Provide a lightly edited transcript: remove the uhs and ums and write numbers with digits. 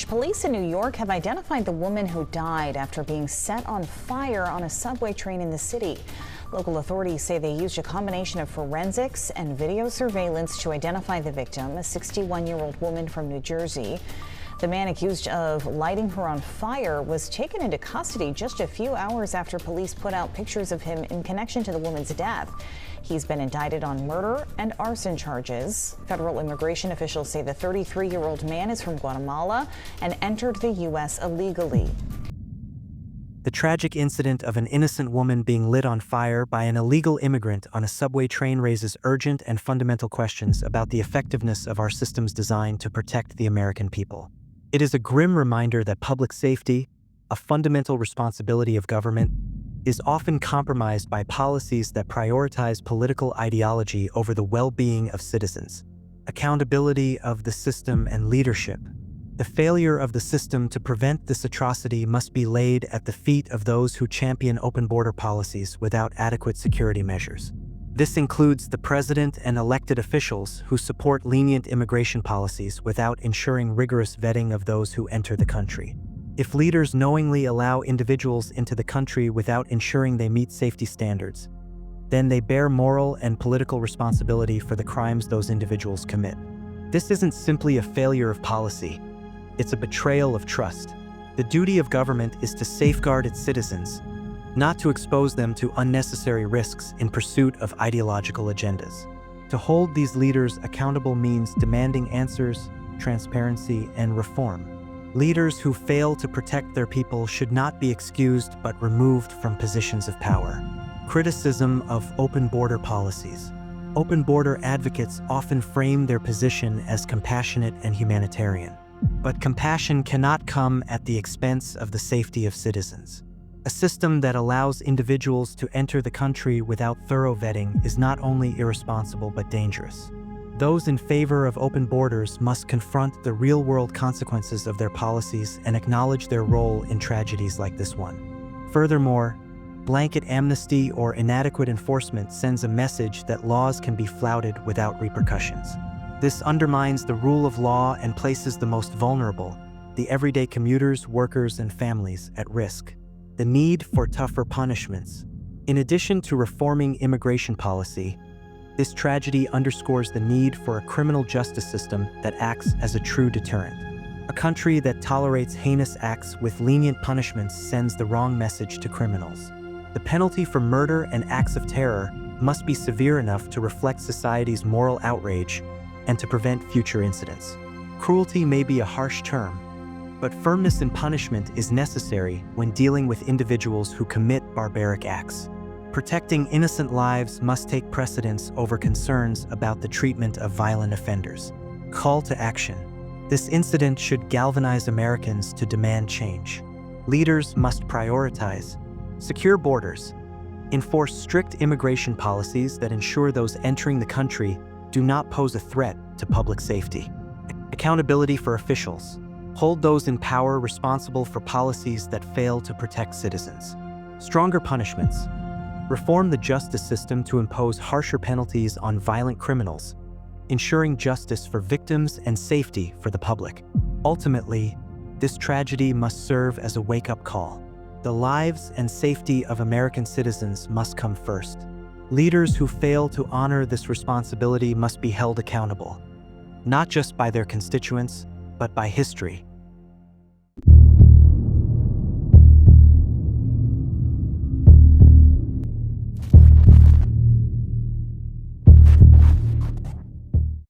Police in New York have identified the woman who died after being set on fire on a subway train in the city. Local authorities say they used a combination of forensics and video surveillance to identify the victim, a 61-year-old woman from New Jersey. The man accused of lighting her on fire was taken into custody just a few hours after police put out pictures of him in connection to the woman's death. He's been indicted on murder and arson charges. Federal immigration officials say the 33-year-old man is from Guatemala and entered the U.S. illegally. The tragic incident of an innocent woman being lit on fire by an illegal immigrant on a subway train raises urgent and fundamental questions about the effectiveness of our systems designed to protect the American people. It is a grim reminder that public safety, a fundamental responsibility of government, is often compromised by policies that prioritize political ideology over the well-being of citizens. Accountability of the system and leadership. The failure of the system to prevent this atrocity must be laid at the feet of those who champion open border policies without adequate security measures. This includes the president and elected officials who support lenient immigration policies without ensuring rigorous vetting of those who enter the country. If leaders knowingly allow individuals into the country without ensuring they meet safety standards, then they bear moral and political responsibility for the crimes those individuals commit. This isn't simply a failure of policy. It's a betrayal of trust. The duty of government is to safeguard its citizens, not to expose them to unnecessary risks in pursuit of ideological agendas. To hold these leaders accountable means demanding answers, transparency, and reform. Leaders who fail to protect their people should not be excused but removed from positions of power. Criticism of open border policies. Open border advocates often frame their position as compassionate and humanitarian. But compassion cannot come at the expense of the safety of citizens. A system that allows individuals to enter the country without thorough vetting is not only irresponsible but dangerous. Those in favor of open borders must confront the real-world consequences of their policies and acknowledge their role in tragedies like this one. Furthermore, blanket amnesty or inadequate enforcement sends a message that laws can be flouted without repercussions. This undermines the rule of law and places the most vulnerable, the everyday commuters, workers, and families, at risk. The need for tougher punishments. In addition to reforming immigration policy, this tragedy underscores the need for a criminal justice system that acts as a true deterrent. A country that tolerates heinous acts with lenient punishments sends the wrong message to criminals. The penalty for murder and acts of terror must be severe enough to reflect society's moral outrage and to prevent future incidents. Cruelty may be a harsh term, but firmness in punishment is necessary when dealing with individuals who commit barbaric acts. Protecting innocent lives must take precedence over concerns about the treatment of violent offenders. Call to action. This incident should galvanize Americans to demand change. Leaders must prioritize secure borders, enforce strict immigration policies that ensure those entering the country do not pose a threat to public safety. Accountability for officials. Hold those in power responsible for policies that fail to protect citizens. Stronger punishments. Reform the justice system to impose harsher penalties on violent criminals, ensuring justice for victims and safety for the public. Ultimately, this tragedy must serve as a wake-up call. The lives and safety of American citizens must come first. Leaders who fail to honor this responsibility must be held accountable, not just by their constituents, but by history.